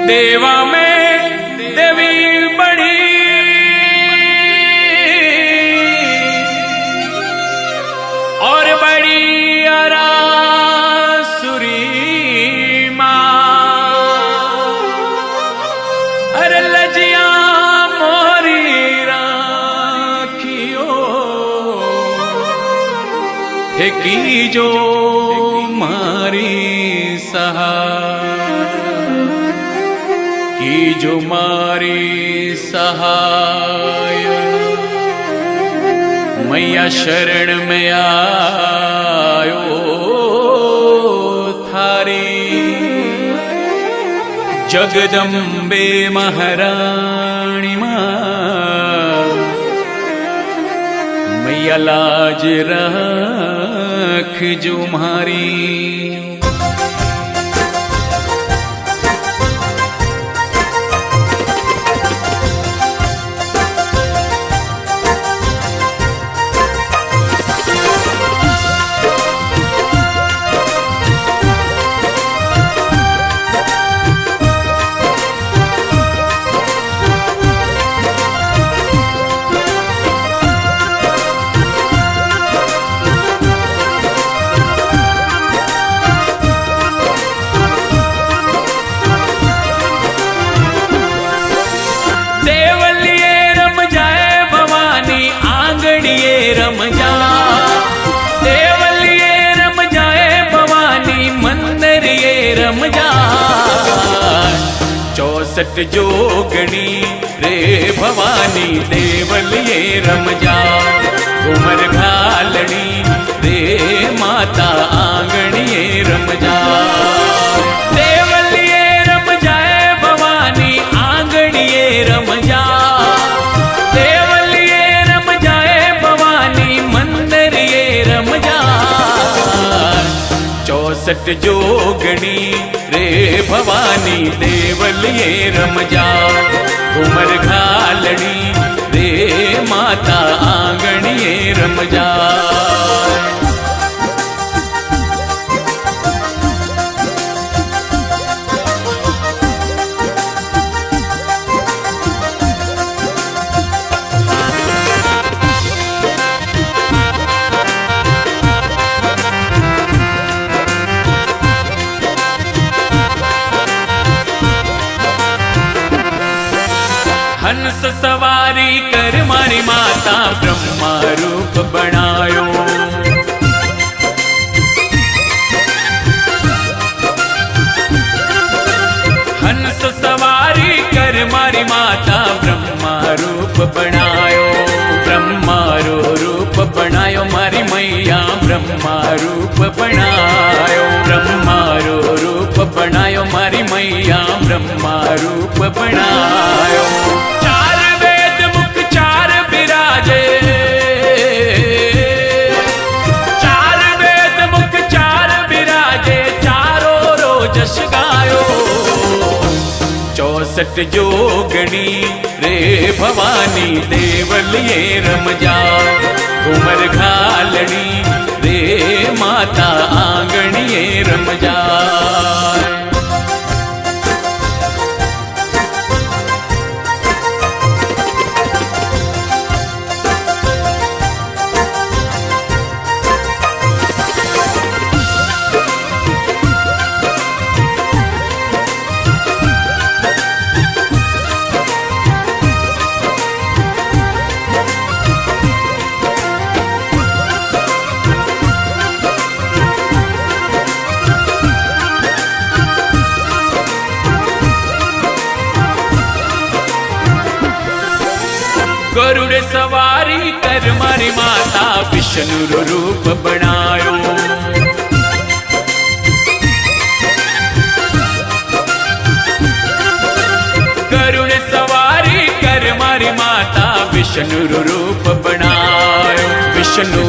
देवा में देवी बड़ी और बड़ी अरासुरी माँ। अरे लजिया मोरी राखियो हे की जो मारी सहाय की जो मारी सहाय। मैया शरण में आयो थारी जगदम्बे महारानी माँ। मैया लाज रख जो मारी। रम जा देवलिए रम जाए भवानी मंदिर ये रम जा। 64 जोगणी रे भवानी देवलिए रम जा। उमर घालनी रे माता आंगणिए रम जा। देवलिए रम जाए भवानी आंगणिए रम जा। 64 जोगणी रे भवानी देवलिए रम जा। उमर घालनी रे माता आंगणिए रम जा। हंस सवारी कर मारी माता ब्रह्मा रूप बनायो। हंस सवारी कर मारी माता ब्रह्मा रूप बनायो। ब्रह्मा रूप बनायो मारी मैया ब्रह्मा रूप बनायो। ब्रह्मा रूप बनायो मारी मैया ब्रह्मा रूप बनायो। जश गायो 64 जोगणी रे भवानी देवलिए रम जा। उमर घालनी रे माता आंगणिए रम जा। गरुड़ सवारी कर मारी माता विष्णु रूप बनायो। गरुड़ सवारी कर मारी माता विष्णु रूप बनायो। विष्णु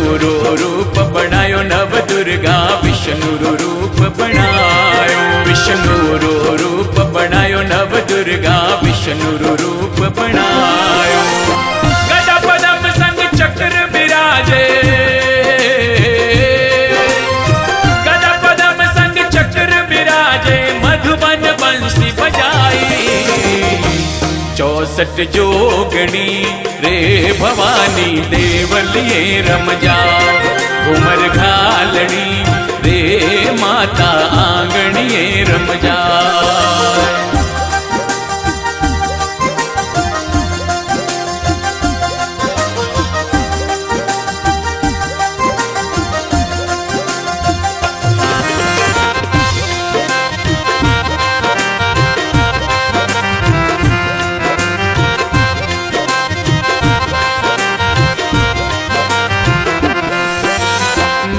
रूप बनायो नव दुर्गा विष्णु रूप बनायो। विष्णु रूप बनायो नव दुर्गा विष्णु रूप बनायो। चक्र विराजे गदा पदम संग चक्र विराजे मधुबन बंसी बजाई। 64 जोगणी रे भवानी देवलिए रम जाओ। घूमर घालनी रे माता आंगणिए रम जाओ।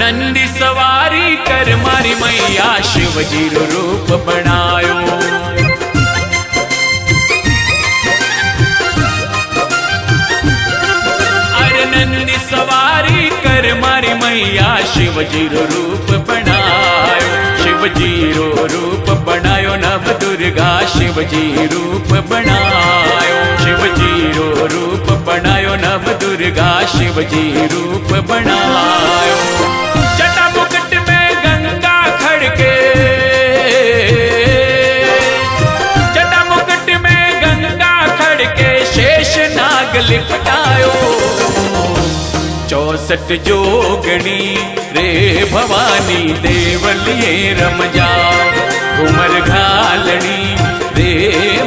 नंदी सवारी कर मारी मैया शिवजी रो रूप बनायो। अरे नंदी सवारी कर मारी मैया शिवजी रो रूप बनायो। शिवजी रो रूप बनायो नव दुर्गा शिवजी रूप बनायो। शिवजी रो रूप बनायो नव दुर्गा शिवजी रूप बनायो। जटा मुकुट में गंगा खड़के, जटा मुकुट में गंगा खड़के शेष नाग लिपटायो। 64 जोगणी रे भवानी देवलिए रम जाओ। घूमर घालनी रे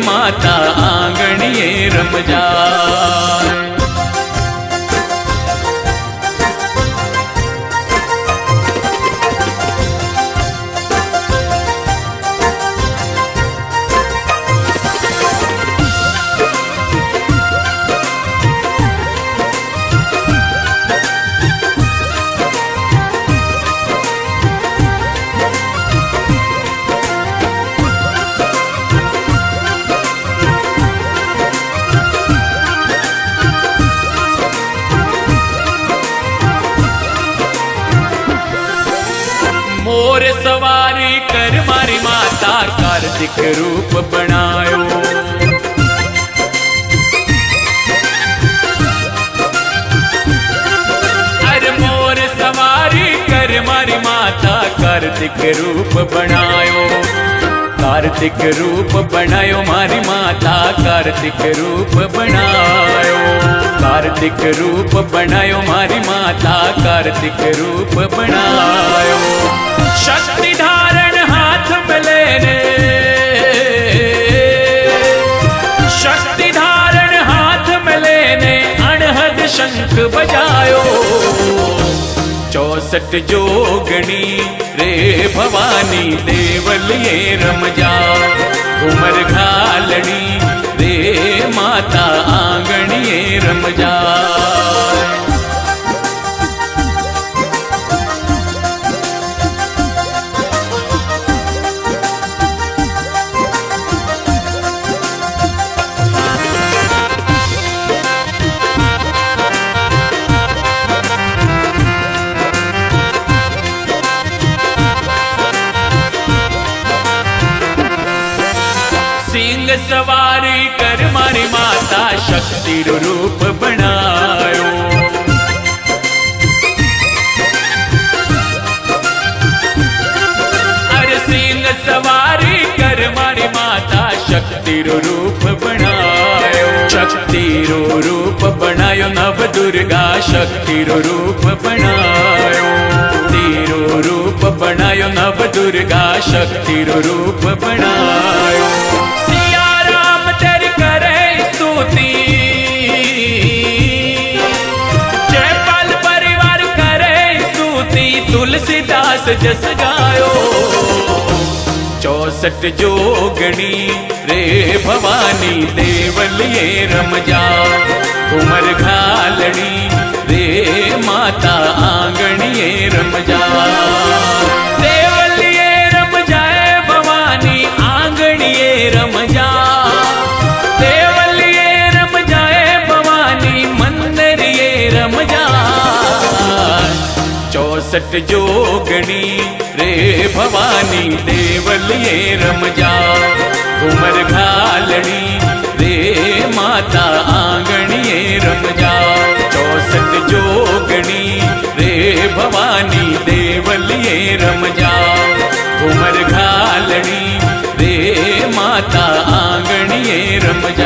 माता आंगणिए रम जाओ। मोर सवारी कर मारी माता कार्तिक रूप बनायो। अरे मोर सवारी कर मारी माता कार्तिक रूप बनायो। कार्तिक रूप बनायो मारी माता कार्तिक रूप बनायो। कार्तिक रूप बनायो मारी माता कार्तिक रूप बनायो। शक्ति धारण हाथ में लेने, शक्ति धारण हाथ में लेने अनहद शंख बजायो। 64 जोगणी रे भवानी देवलिए रम जाओ। घूमर घालनी रे माता आंगणिए रम जाओ। सिंह सवारी कर मारी माता शक्ति रूप बनायो। अरे सिंह सवारी कर मारी माता शक्ति रूप बनायो। शक्ति रूप बनायो नव दुर्गा शक्ति रूप बनायो। तीरो रूप बनायो नव दुर्गा शक्ति रूप बनायो। जयपाल परिवार करे स्तुति तुलसीदास जस गायो। 64 जोगणी रे भवानी देवलिए रम जाओ। घूमर घालनी रे माता आंगणिए रम जाओ। देवलिए रम जाए भवानी आंगणिए रम जाओ। देवलिए रम जाए भवानी मंदिरिए रम जाओ। 64 जोगणी रे भवानी देवलिए रम जाओ। घूमर घालनी रे माता आंगणिए रम जाओ। 64 जोगणी रे भवानी देवलिए रम जाओ। घूमर घालनी रे माता आंगणिए रम जाओ।